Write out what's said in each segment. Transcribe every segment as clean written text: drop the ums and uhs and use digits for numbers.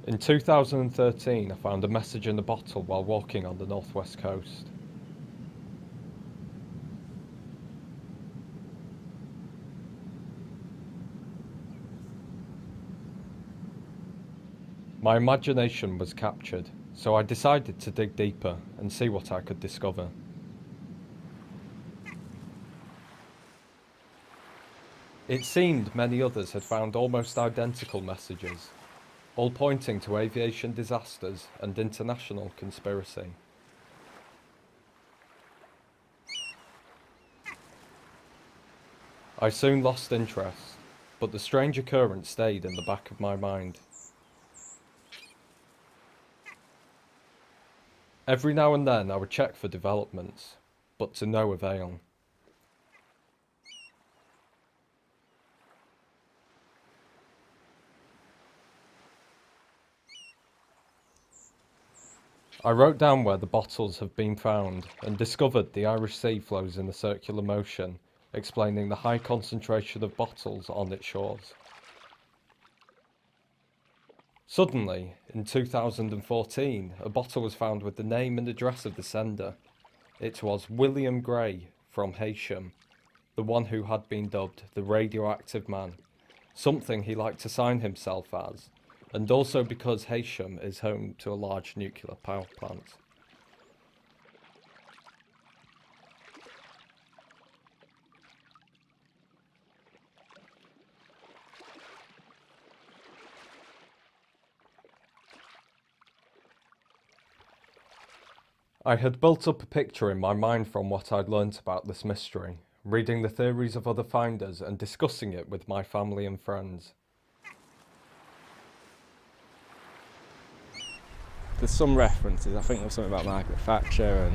In 2013, I found a message in a bottle while walking on the northwest coast. My imagination was captured, so I decided to dig deeper and see what I could discover. It seemed many others had found almost identical messages, all pointing to aviation disasters and international conspiracy. I soon lost interest, but the strange occurrence stayed in the back of my mind. Every now and then I would check for developments, but to no avail. I wrote down where the bottles have been found and discovered the Irish Sea flows in a circular motion, explaining the high concentration of bottles on its shores. Suddenly, in 2014, a bottle was found with the name and address of the sender. It was William Gray from Heysham, the one who had been dubbed the Radioactive Man, something he liked to sign himself as, and also because Heysham is home to a large nuclear power plant. I had built up a picture in my mind from what I'd learnt about this mystery, reading the theories of other finders and discussing it with my family and friends. There's some references. I think there's something about Margaret Thatcher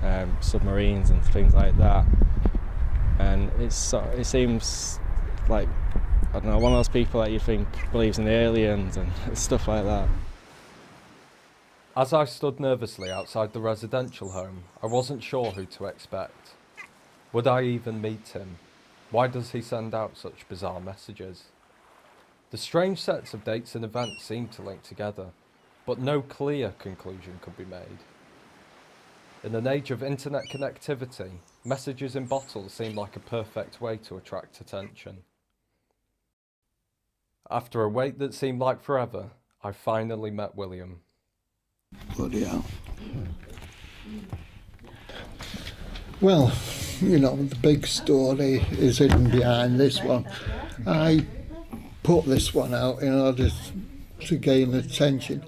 and submarines and things like that. And it seems like, I don't know, one of those people that you think believes in aliens and stuff like that. As I stood nervously outside the residential home, I wasn't sure who to expect. Would I even meet him? Why does he send out such bizarre messages? The strange sets of dates and events seemed to link together, but no clear conclusion could be made. In an age of internet connectivity, messages in bottles seemed like a perfect way to attract attention. After a wait that seemed like forever, I finally met William. Bloody hell. Well, you know, the big story is hidden behind this one. I put this one out in order to gain attention.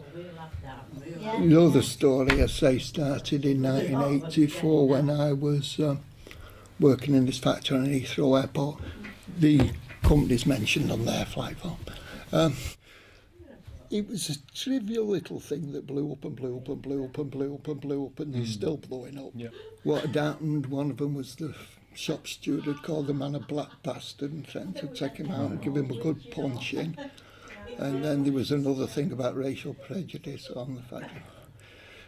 You know, the story, I say, started in 1984 when I was working in this factory on Heathrow Airport. The company's mentioned on their flight form. It was a trivial little thing that blew up and blew up and blew up and blew up and blew up, and they're still blowing up. Yeah. What had happened, one of them was the shop steward had called the man a black bastard and threatened to take him out and give him a good punching. And then there was another thing about racial prejudice on the factory.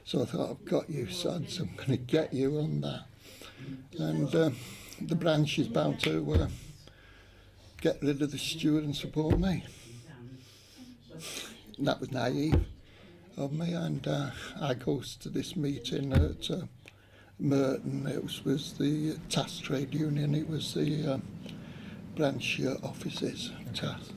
So I thought, I've got you, sods, I'm going to get you on that. And the branch is bound to get rid of the steward and support me. And that was naive of me, and I goes to this meeting at Merton. It was the TAS trade union, it was the branch offices of TAS.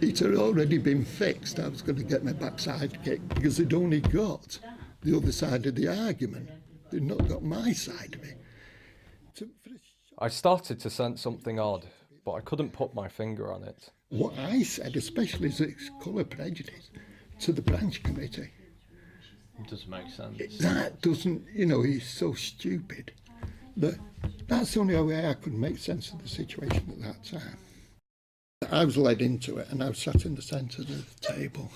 It had already been fixed. I was going to get my backside kicked because they'd only got the other side of the argument. They'd not got my side of it. I started to sense something odd, but I couldn't put my finger on it. What I said, especially as it's colour prejudice, to the branch committee. It doesn't make sense. That doesn't, you know, he's so stupid. That's the only way I could make sense of the situation at that time. I was led into it and I was sat in the centre of the table.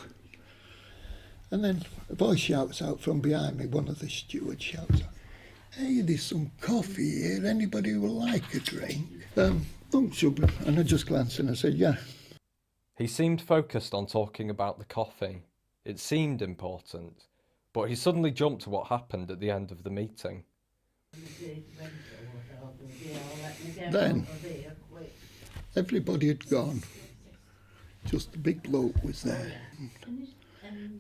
And then a voice shouts out from behind me, one of the stewards shouts out, "Hey, there's some coffee here, anybody who would like a drink?" Sugar. And I just glanced and I said, "Yeah." He seemed focused on talking about the coffee. It seemed important, But he suddenly jumped to what happened at the end of the meeting. Then everybody had gone. Just the big bloke was there.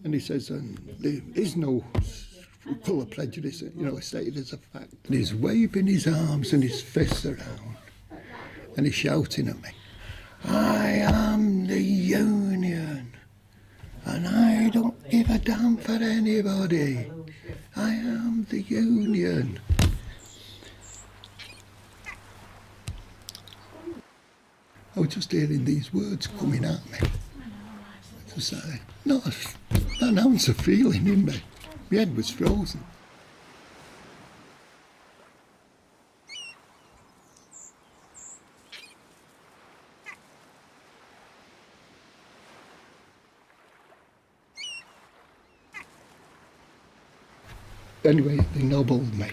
And he says, there is no colour prejudice, stated as a fact. And he's waving his arms and his fists around. And he's shouting at me, I am the union. And I don't give a damn for anybody. I am the union. I was just hearing these words coming at me. Just not an ounce of feeling in me. My head was frozen. Anyway, they nobbled me.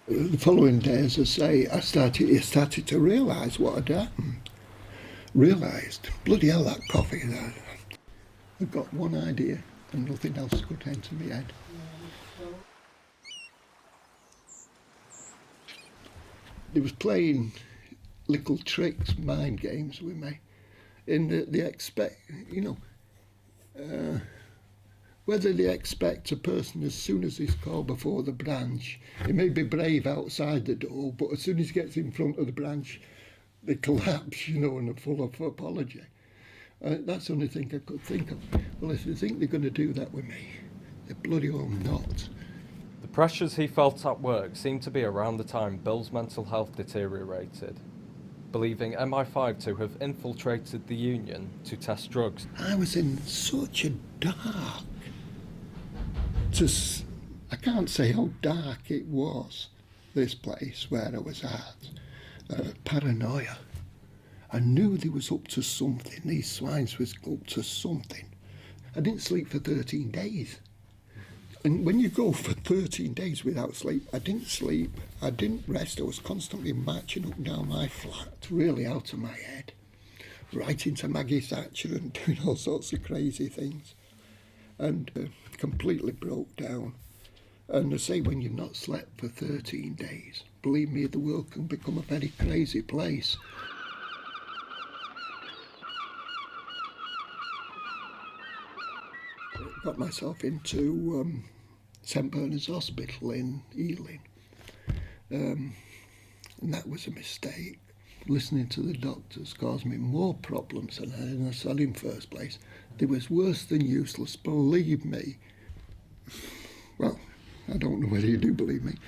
The following day, as I say, I started to realise what had happened. Realised, bloody hell, that coffee. I got one idea and nothing else could enter my head. They was playing little tricks, mind games with me. They expect, whether they expect a person as soon as he's called before the branch, he may be brave outside the door, but as soon as he gets in front of the branch, they collapse, and are full of apology. That's the only thing I could think of. Well, if they think they're going to do that with me, they're bloody well not. The pressures he felt at work seemed to be around the time Bill's mental health deteriorated, believing MI5 to have infiltrated the union to test drugs. I was in such a dark, I can't say how dark it was, this place where I was at. Paranoia. I knew they was up to something, these swines was up to something. I didn't sleep for 13 days. And when you go for 13 days without sleep, I didn't sleep, I didn't rest, I was constantly marching up and down my flat, really out of my head, writing to Maggie Thatcher and doing all sorts of crazy things, and completely broke down. And I say, when you've not slept for 13 days, believe me, the world can become a very crazy place. Got myself into St Bernard's Hospital in Ealing, and that was a mistake. Listening to the doctors caused me more problems than I said in first place. They was worse than useless, believe me. Well, I don't know whether you do believe me.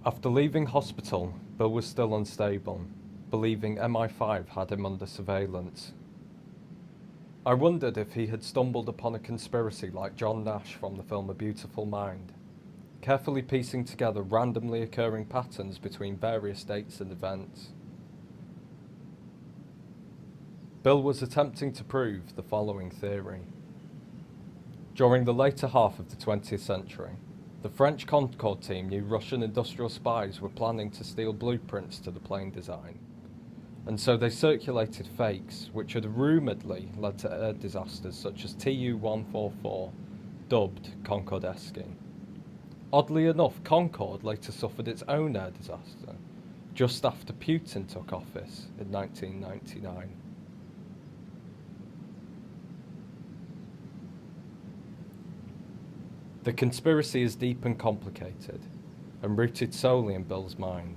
After leaving hospital, Bill was still unstable, believing MI5 had him under surveillance. I wondered if he had stumbled upon a conspiracy like John Nash from the film A Beautiful Mind, carefully piecing together randomly occurring patterns between various dates and events. Bill was attempting to prove the following theory. During the later half of the 20th century, the French Concorde team knew Russian industrial spies were planning to steal blueprints to the plane design, and so they circulated fakes which had rumouredly led to air disasters such as Tu-144, dubbed Concordeschi. Oddly enough, Concorde later suffered its own air disaster, just after Putin took office in 1999. The conspiracy is deep and complicated, and rooted solely in Bill's mind.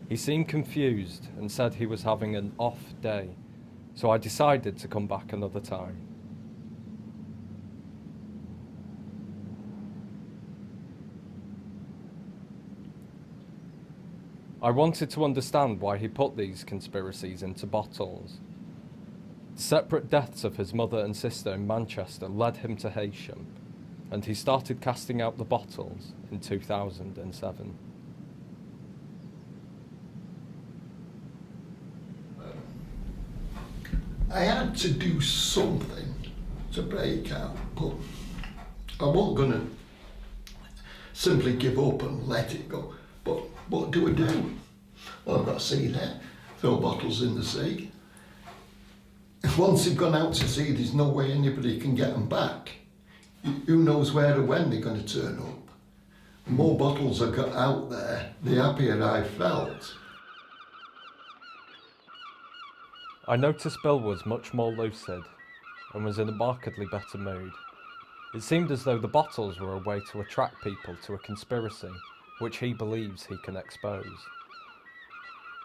He seemed confused and said he was having an off day, so I decided to come back another time. I wanted to understand why he put these conspiracies into bottles. The separate deaths of his mother and sister in Manchester led him to Haysham, and he started casting out the bottles in 2007. I had to do something to break out, but I wasn't going to simply give up and let it go. But what do I do? Well, I've got to see there, throw bottles in the sea. Once they've gone out to sea, there's no way anybody can get them back. Who knows where or when they're going to turn up. The more bottles I got out there, the happier I felt. I noticed Bill was much more lucid and was in a markedly better mood. It seemed as though the bottles were a way to attract people to a conspiracy which he believes he can expose.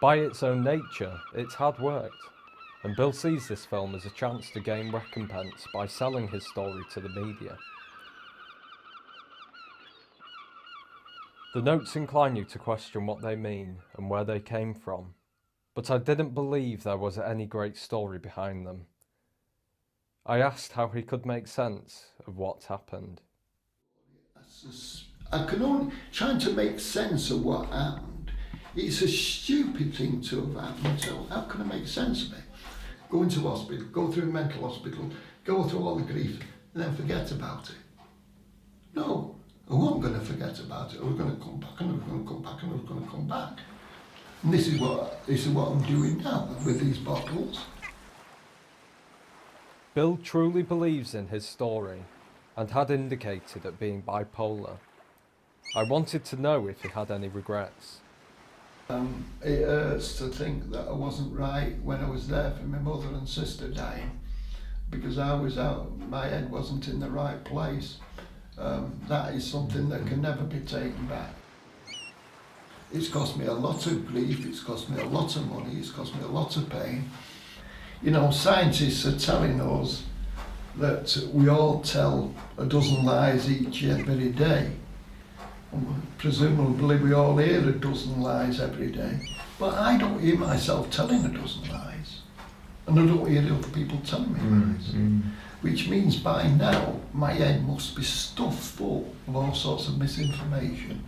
By its own nature, it had worked, and Bill sees this film as a chance to gain recompense by selling his story to the media. The notes incline you to question what they mean and where they came from, but I didn't believe there was any great story behind them. I asked how he could make sense of what happened. I can only trying to make sense of what happened. It's a stupid thing to have happened, so how can I make sense of it? Go into hospital, go through a mental hospital, go through all the grief, and then forget about it. No, I wasn't going to forget about it. I was going to come back, and I was going to come back, and I was going to come back. And this is what I'm doing now with these bottles. Bill truly believes in his story and had indicated at being bipolar. I wanted to know if he had any regrets. It hurts to think that I wasn't right when I was there for my mother and sister dying, because I was out, my head wasn't in the right place. That is something that can never be taken back. It's cost me a lot of grief, it's cost me a lot of money, it's cost me a lot of pain. You know, scientists are telling us that we all tell a dozen lies each every day. Presumably we all hear a dozen lies every day. But I don't hear myself telling a dozen lies. And I don't hear other people telling me lies. Which means by now my head must be stuffed full of all sorts of misinformation.